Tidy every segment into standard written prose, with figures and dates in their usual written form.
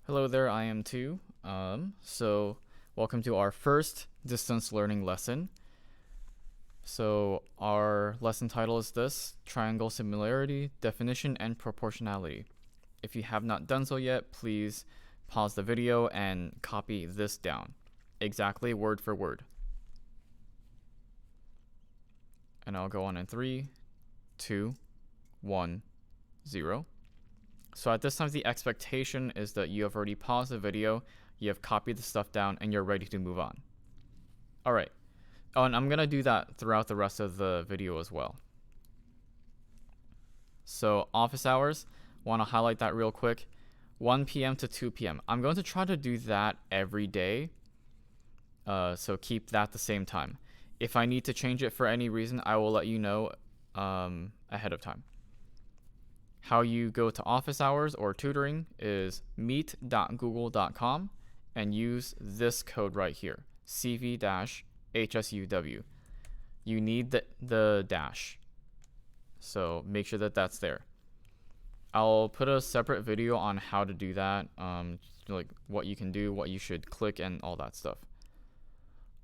Hello there, I am too. Welcome to our first distance learning lesson. So our lesson title is this: Triangle Similarity, Definition, and Proportionality. If you have not done so yet, please pause the video and copy this down, exactly word for word. And I'll go on in 3, 2, 1, 0. So at this time, the expectation is that you have already paused the video, you have copied the stuff down, and you're ready to move on. All right. Oh, and I'm going to do that throughout the rest of the video as well. So office hours, want to highlight that real quick. 1 p.m. to 2 p.m. I'm going to try to do that every day. So keep that the same time. If I need to change it for any reason, I will let you know ahead of time. How you go to office hours or tutoring is meet.google.com and use this code right here, CV-HSUW. You need the dash, so make sure that that's there. I'll put a separate video on how to do that, like what you can do, what you should click, and all that stuff.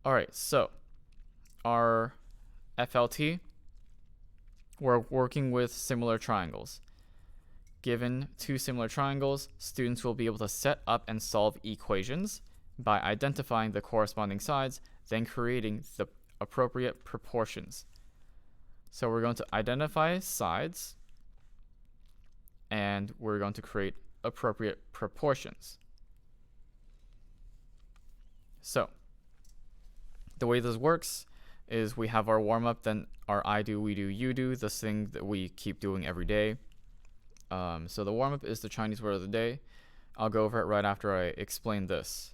All right, so our FLT, we're working with similar triangles. Given two similar triangles, students will be able to set up and solve equations by identifying the corresponding sides, then creating the appropriate proportions. So we're going to identify sides, and we're going to create appropriate proportions. So the way this works is we have our warm-up, then our I do, we do, you do, this thing that we keep doing every day. So the warm-up is the Chinese word of the day. I'll go over it right after I explain this.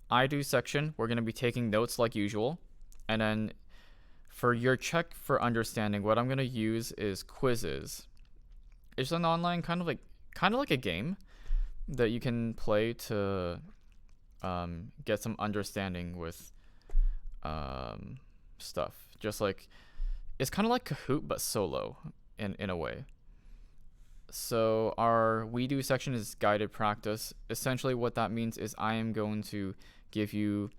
I do section, we're going to be taking notes like usual. And then for your check for understanding, what I'm going to use is quizzes. It's an online kind of like a game that you can play to get some understanding with stuff. Just like, it's kind of like Kahoot but solo in a way. So our we do section is guided practice. Essentially what that means is I am going to give you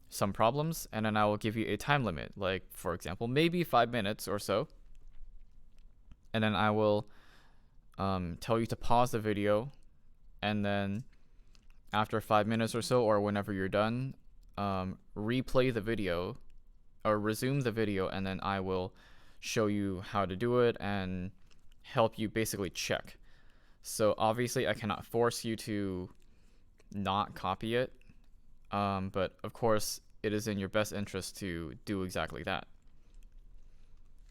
some problems, and then I will give you a time limit, like for example maybe 5 minutes or so, and then I will tell you to pause the video, and then after 5 minutes or so, or whenever you're done, replay the video or resume the video, and then I will show you how to do it and help you basically check. So obviously I cannot force you to not copy it, but of course it is in your best interest to do exactly that.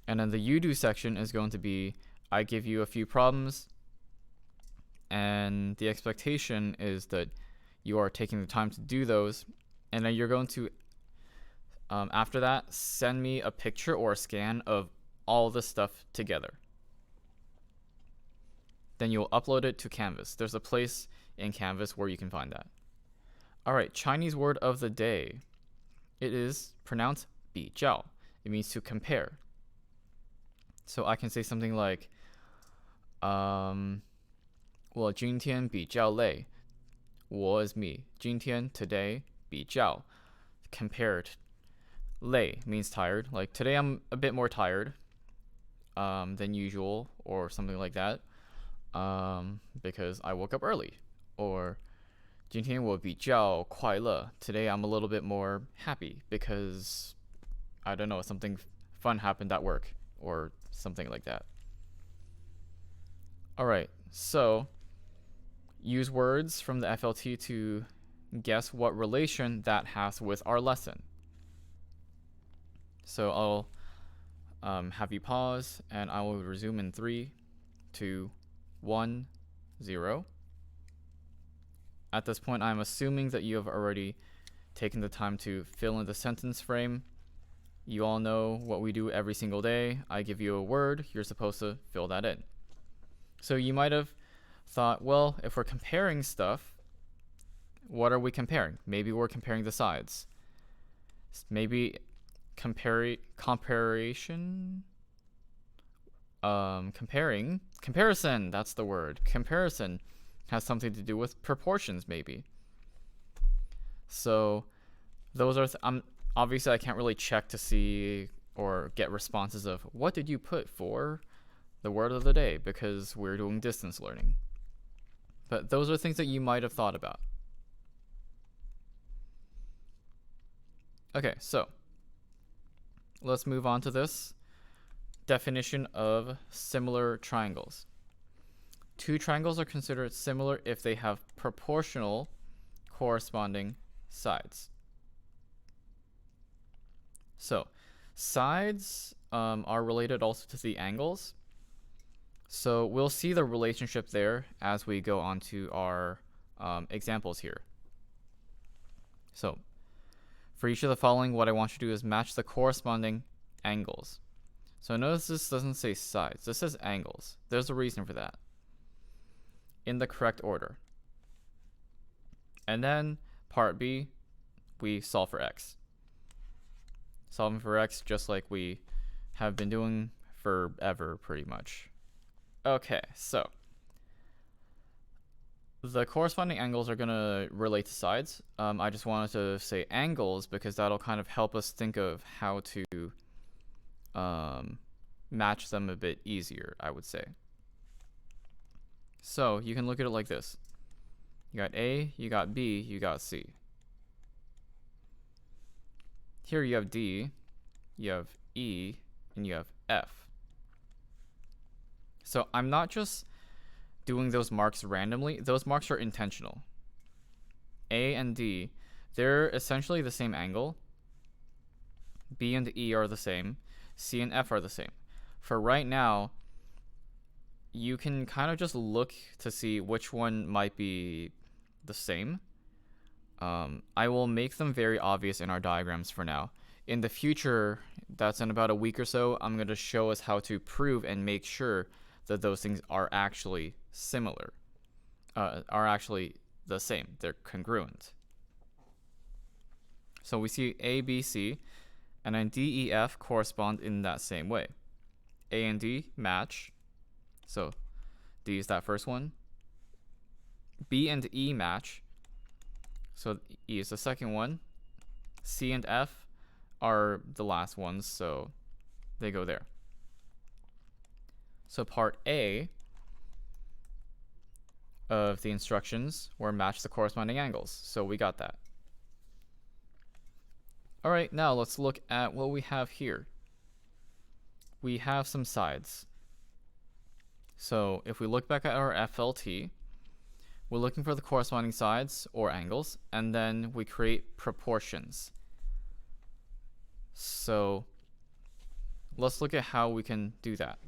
And then the you do section is going to be, I give you a few problems, and the expectation is that you are taking the time to do those, and then you're going to after that send me a picture or a scan of all the stuff together. Then you'll upload it to Canvas. There's a place in Canvas where you can find that. All right, Chinese word of the day. It is pronounced 比较. It means to compare. So I can say something like, 我今天比较累. 我 is me. 今天 today 比较 compared. 累 means tired. Like today I'm a bit more tired than usual, or something like that. Because I woke up early. Or 今天我比较快乐. Today I'm a little bit more happy because, I don't know, something fun happened at work or something like that. Alright, so use words from the FLT to guess what relation that has with our lesson. So I'll have you pause, and I will resume in 3, 2, 1, 0. At this point, I'm assuming that you have already taken the time to fill in the sentence frame. You all know what we do every single day. I give you a word, you're supposed to fill that in. So you might have thought, well, if we're comparing stuff, what are we comparing? Maybe we're comparing the sides. Maybe comparison, that's the word. Comparison has something to do with proportions, maybe. So those are obviously I can't really check to see or get responses of what did you put for the word of the day because we're doing distance learning. But those are things that you might have thought about. Okay, so let's move on to this definition of similar triangles. Two triangles are considered similar if they have proportional corresponding sides. So sides are related also to the angles. So we'll see the relationship there as we go on to our examples here. So for each of the following, what I want you to do is match the corresponding angles. So notice this doesn't say sides, this says angles. There's a reason for that. In the correct order. And then part B, we solve for x. Solving for x just like we have been doing forever, pretty much. Okay, so the corresponding angles are going to relate to sides. I just wanted to say angles because that'll kind of help us think of how to match them a bit easier, I would say. So you can look at it like this. You got A, you got B, you got C. Here you have D, you have E, and you have F. So I'm not just doing those marks randomly. Those marks are intentional. A and D, they're essentially the same angle. B and E are the same. C and F are the same. For right now, you can kind of just look to see which one might be the same. I will make them very obvious in our diagrams for now. In the future, that's in about a week or so, I'm going to show us how to prove and make sure that those things are actually similar, are actually the same. They're congruent. So we see A, B, C, and then D, E, F correspond in that same way. A and D match. So D is that first one. B and E match. So E is the second one. C and F are the last ones, so they go there. So part A of the instructions were match the corresponding angles. So we got that. All right, now let's look at what we have here. We have some sides. So if we look back at our FLT, we're looking for the corresponding sides or angles, and then we create proportions. So let's look at how we can do that.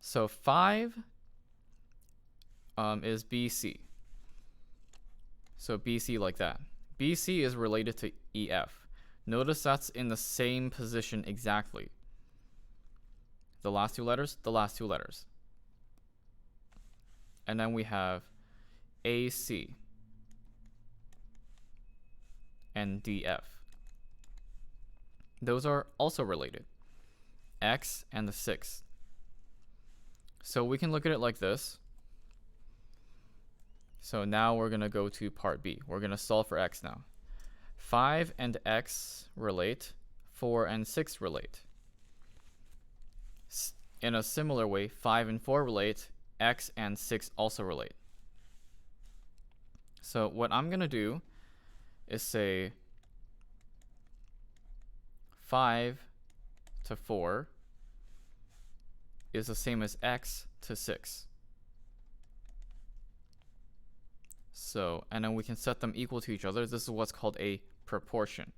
So 5 is BC. So BC like that. BC is related to EF. Notice that's in the same position exactly. The last two letters, the last two letters. And then we have AC and DF. Those are also related. X and the 6. So we can look at it like this. So now we're going to go to part B. We're going to solve for X now. 5 and X relate. 4 and 6 relate. In a similar way, 5 and 4 relate. X and 6 also relate. So what I'm going to do is say 5 to 4 is the same as X to 6. So, and then we can set them equal to each other. This is what's called a proportion.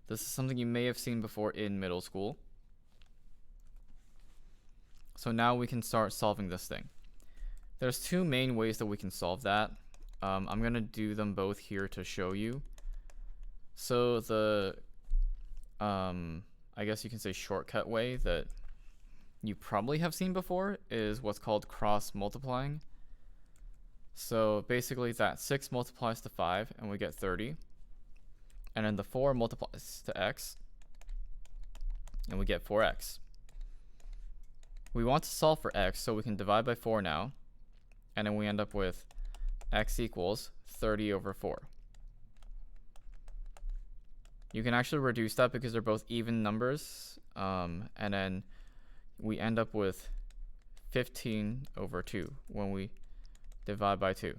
This is something you may have seen before in middle school. So now we can start solving this thing. There's two main ways that we can solve that. I'm going to do them both here to show you. So the, I guess you can say shortcut way that you probably have seen before is what's called cross multiplying. So basically that 6 multiplies to 5 and we get 30. And then the 4 multiplies to x and we get 4x. We want to solve for x, so we can divide by 4 now. and then we end up with x equals 30 over 4. You can actually reduce that because they're both even numbers, and then we end up with 15 over 2 when we divide by 2.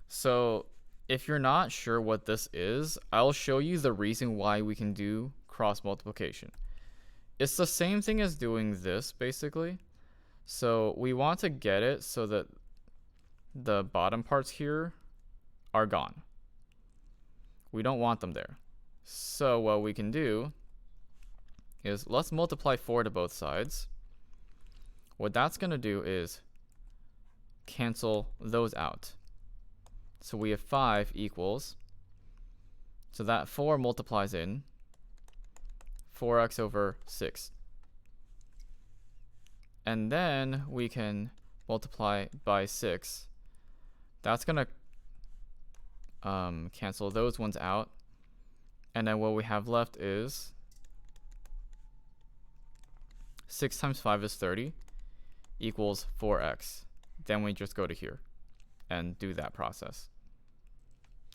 So if you're not sure what this is, I'll show you the reason why we can do cross multiplication. It's the same thing as doing this, basically. So we want to get it so that the bottom parts here are gone. We don't want them there. So what we can do is let's multiply 4 to both sides. What that's going to do is cancel those out. So we have 5 equals, so that 4 multiplies in 4x over 6. And then we can multiply by 6. That's going to cancel those ones out. And then what we have left is 6 times 5 is 30 equals 4x. Then we just go to here and do that process.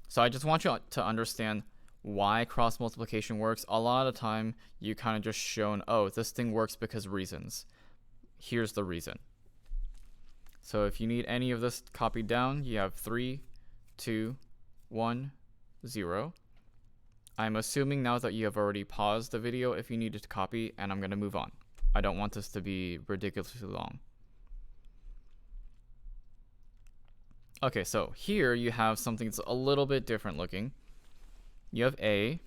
So I just want you to understand why cross multiplication works. A lot of the time you kind of just shown, oh, this thing works because reasons. Here's the reason. So if you need any of this copied down, you have 3, 2, 1, 0. I'm assuming now that you have already paused the video if you needed to copy, and I'm going to move on. I don't want this to be ridiculously long. Okay, so here you have something that's a little bit different looking. You have A,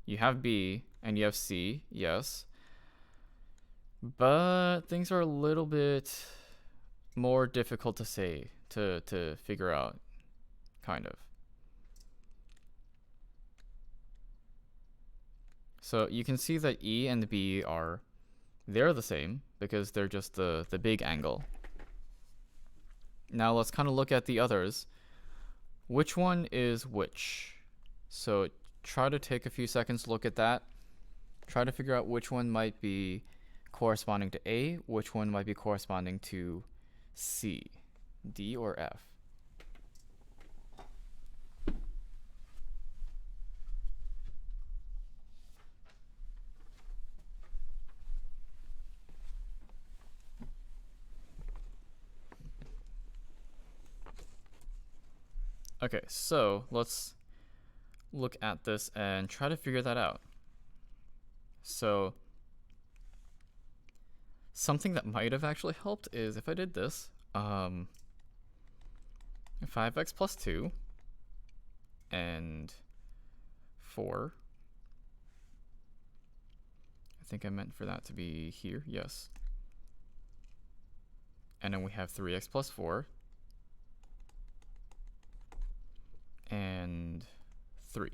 you have B, and you have C, yes. But things are a little bit more difficult to say, to figure out, kind of. So you can see that E and B they're the same because they're just the big angle. Now let's kind of look at the others. Which one is which? So try to take a few seconds to look at that. Try to figure out which one might be corresponding to A, which one might be corresponding to C, D, or F. Okay, so let's look at this and try to figure that out. So something that might have actually helped is if I did this, 5x plus 2 and 4. I think I meant for that to be here, yes. And then we have 3x plus 4 and 3.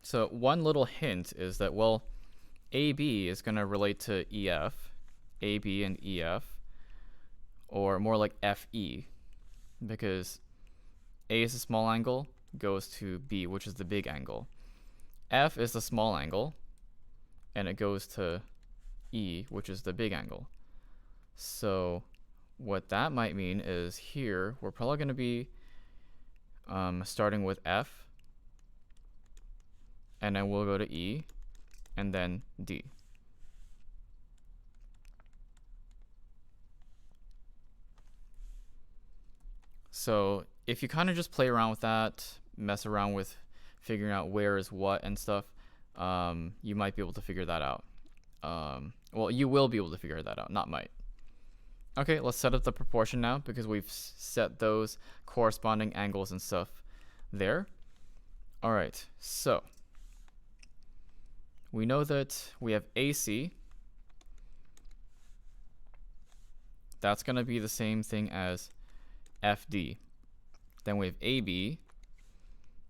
So one little hint is that, well, AB is going to relate to EF, AB and EF, or more like FE, because A is a small angle, goes to B, which is the big angle. F is the small angle, and it goes to E, which is the big angle. So what that might mean is here, we're probably going to be starting with F, and then we'll go to E, and then D. So if you kind of just play around with that, mess around with figuring out where is what and stuff, you might be able to figure that out. Well, you will be able to figure that out, not might. Okay, let's set up the proportion now because we've set those corresponding angles and stuff there. All right, so we know that we have AC. That's going to be the same thing as FD. Then we have AB.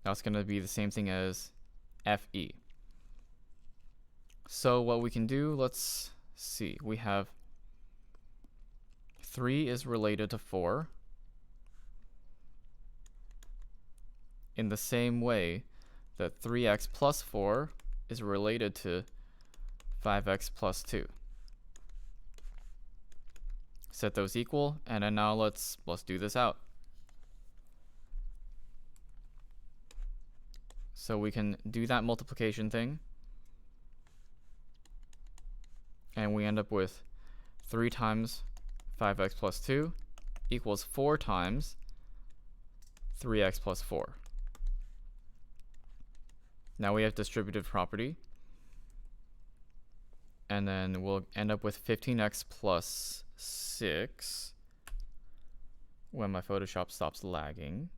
That's going to be the same thing as FE. So what we can do, let's see. We have 3 is related to 4. In the same way that 3x plus 4 is related to 5x plus 2. Set those equal, and then now let's do this out. So we can do that multiplication thing, and we end up with 3 times 5x plus 2 equals 4 times 3x plus 4. Now we have distributive property, and then we'll end up with 15x plus 6 when my Photoshop stops lagging.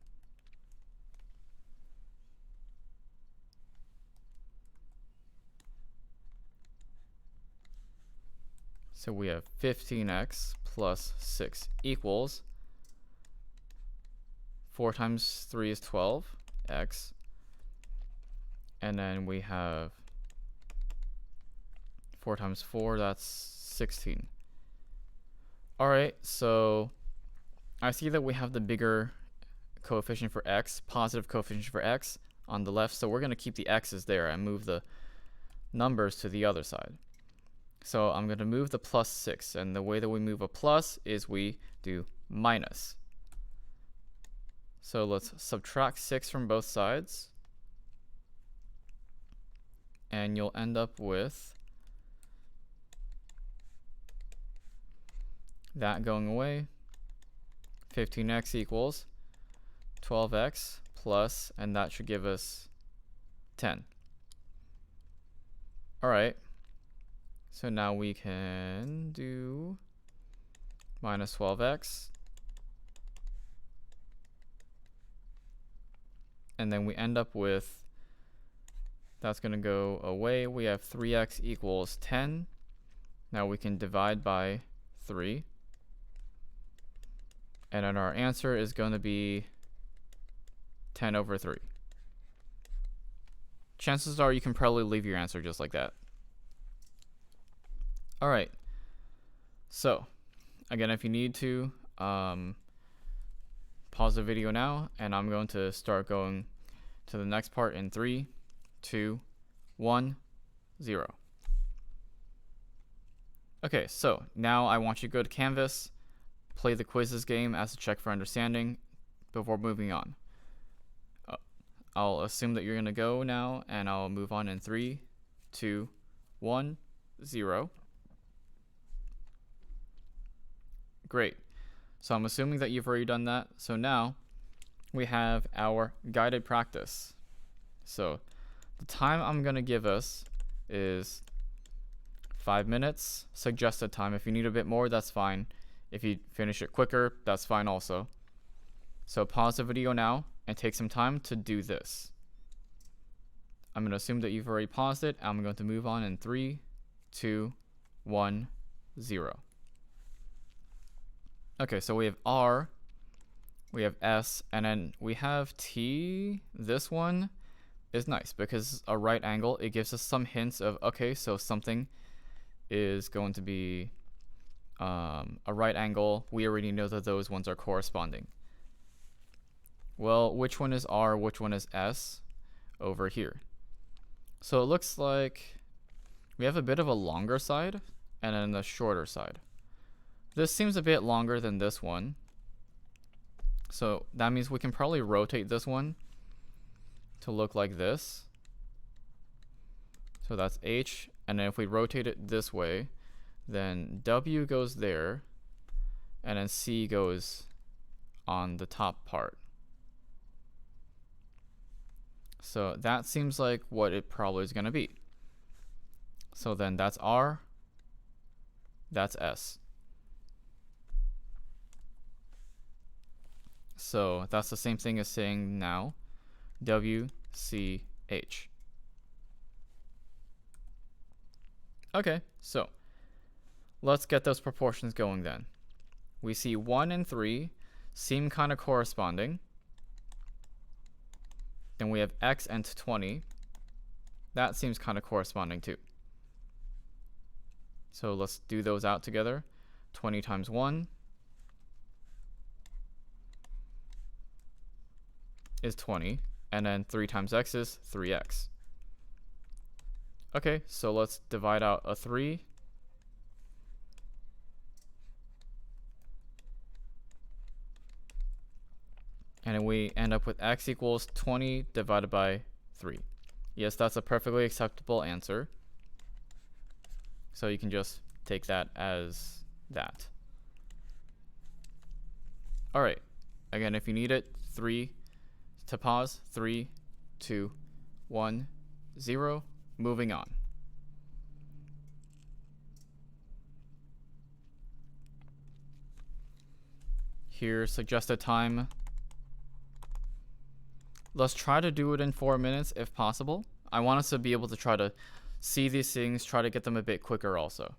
So we have 15x plus 6 equals 4 times 3 is 12x, and then we have 4 times 4, that's 16. Alright, so I see that we have the bigger coefficient for x, positive coefficient for x on the left, so we're going to keep the x's there and move the numbers to the other side. So I'm going to move the plus 6, and the way that we move a plus is we do minus. So let's subtract 6 from both sides, and you'll end up with that going away. 15x equals 12x plus, and that should give us 10. Alright, so now we can do minus 12x, and then we end up with, that's going to go away. We have 3x equals 10. Now we can divide by 3. And then our answer is going to be 10 over 3. Chances are you can probably leave your answer just like that. Alright. So, again, if you need to, pause the video now, and I'm going to start going to the next part in 3, 2, 1, 0. Okay, so now I want you to go to Canvas, play the quizzes game as a check for understanding before moving on. I'll assume that you're going to go now, and I'll move on in 3, 2, 1, 0. Great. So I'm assuming that you've already done that. So now we have our guided practice. So the time I'm going to give us is 5 minutes, suggested time. If you need a bit more, that's fine. If you finish it quicker, that's fine also. So pause the video now and take some time to do this. I'm going to assume that you've already paused it. I'm going to move on in 3, 2, 1, 0. Okay, so we have R, we have S, and then we have T. This one is nice because a right angle, it gives us some hints of, okay, so something is going to be a right angle. We already know that those ones are corresponding. Well, which one is R, which one is S over here? So it looks like we have a bit of a longer side and then a shorter side. This seems a bit longer than this one. So that means we can probably rotate this one to look like this. So that's H, and then if we rotate it this way, then W goes there, and then C goes on the top part. So that seems like what it probably is going to be. So then that's R, that's S. So that's the same thing as saying now W, C, H. Okay, so let's get those proportions going then. We see 1 and 3 seem kind of corresponding. Then we have X and 20. That seems kind of corresponding too. So let's do those out together. 20 times 1 is 20, and then 3 times x is 3x. Okay, so let's divide out a 3. And then we end up with x equals 20 divided by 3. Yes, that's a perfectly acceptable answer. So you can just take that as that. All right. Again, if you need it, 3 to pause. 3, 2, 1, 0. Moving on. Here's suggested time. Let's try to do it in 4 minutes if possible. I want us to be able to try to see these things, try to get them a bit quicker also.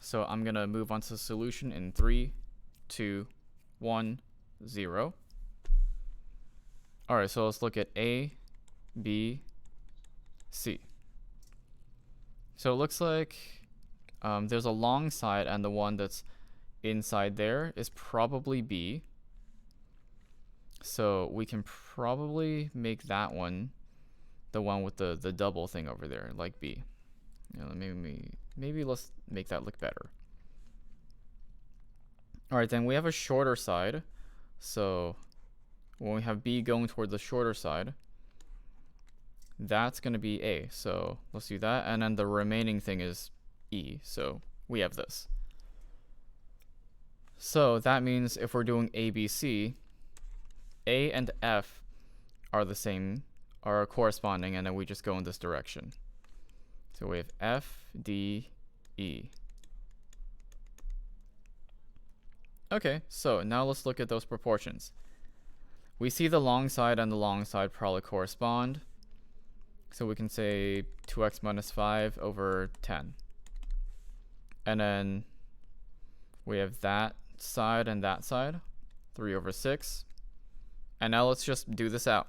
So I'm going to move on to the solution in 3, 2, 1, 0. All right, so let's look at A, B, C. So it looks like there's a long side, and the one that's inside there is probably B. So we can probably make that one the one with the double thing over there, like B. You know, maybe let's make that look better. All right, then we have a shorter side. So when we have B going toward the shorter side, that's going to be A. So let's do that. And then the remaining thing is E. So we have this. So that means if we're doing ABC, A and F are the same, are corresponding, and then we just go in this direction. So we have F, D, E. Okay, so now let's look at those proportions. We see the long side and the long side probably correspond. So we can say 2x minus 5 over 10. And then we have that side and that side, 3 over 6. And now let's just do this out.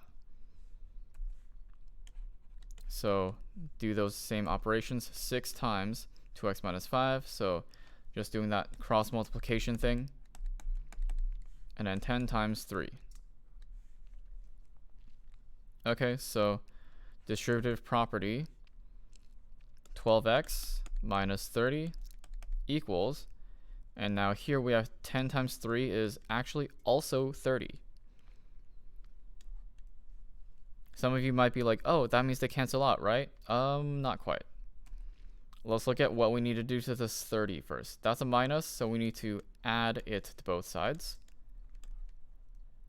So do those same operations 6 times 2x minus 5. So just doing that cross multiplication thing. And then 10 times 3. Okay, so distributive property 12x minus 30 equals, and now here we have 10 times 3 is actually also 30. Some of you might be like, oh, that means they cancel out, right? Not quite. Let's look at what we need to do to this 30 first. That's a minus, so we need to add it to both sides.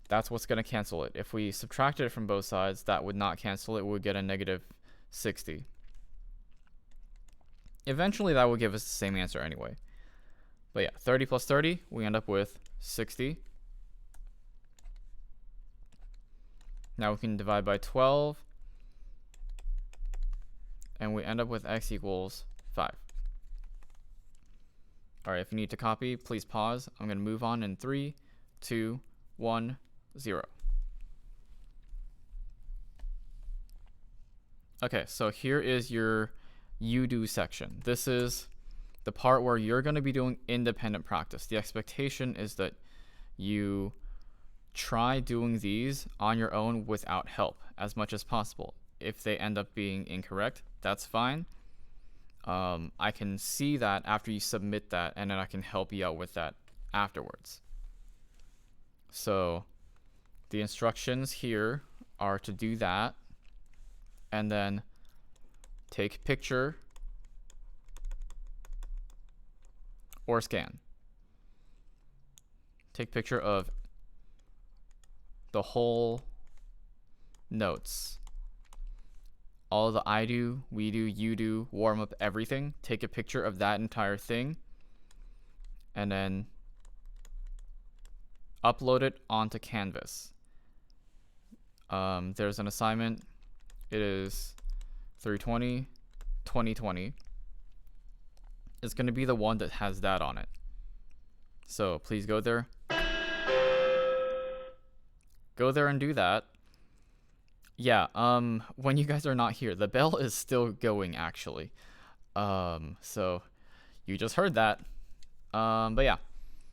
That's what's going to cancel it. If we subtracted it from both sides, that would not cancel it. We would get a negative 60. Eventually, that would give us the same answer anyway. But yeah, 30 plus 30, we end up with 60. Now we can divide by 12. And we end up with x equals 5. All right, if you need to copy, please pause. I'm going to move on in 3, 2, 1, 0. Okay, so here is your you do section. This is the part where you're going to be doing independent practice. The expectation is that you try doing these on your own without help as much as possible. If they end up being incorrect, that's fine. I can see that after you submit that, and then I can help you out with that afterwards. So the instructions here are to do that, and then take picture or scan. Take picture of the whole notes. All the I do, we do, you do, warm up, everything. Take a picture of that entire thing, and then upload it onto Canvas. There's an assignment. It is 320, 2020. It's going to be the one that has that on it. So please go there. Go there and do that. Yeah, when you guys are not here, the bell is still going actually. So you just heard that. But yeah.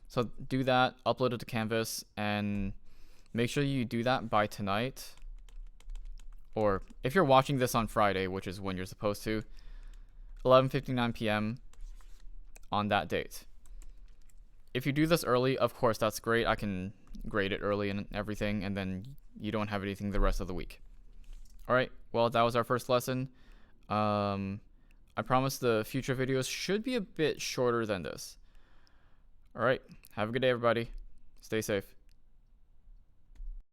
So do that, upload it to Canvas, and make sure you do that by tonight or if you're watching this on Friday, which is when you're supposed to, 11:59 p.m. on that date. If you do this early, of course, that's great. I can grade it early and everything, and then you don't have anything the rest of the week. All right, well, that was our first lesson. I promise the future videos should be a bit shorter than this. All right, have a good day, everybody. Stay safe.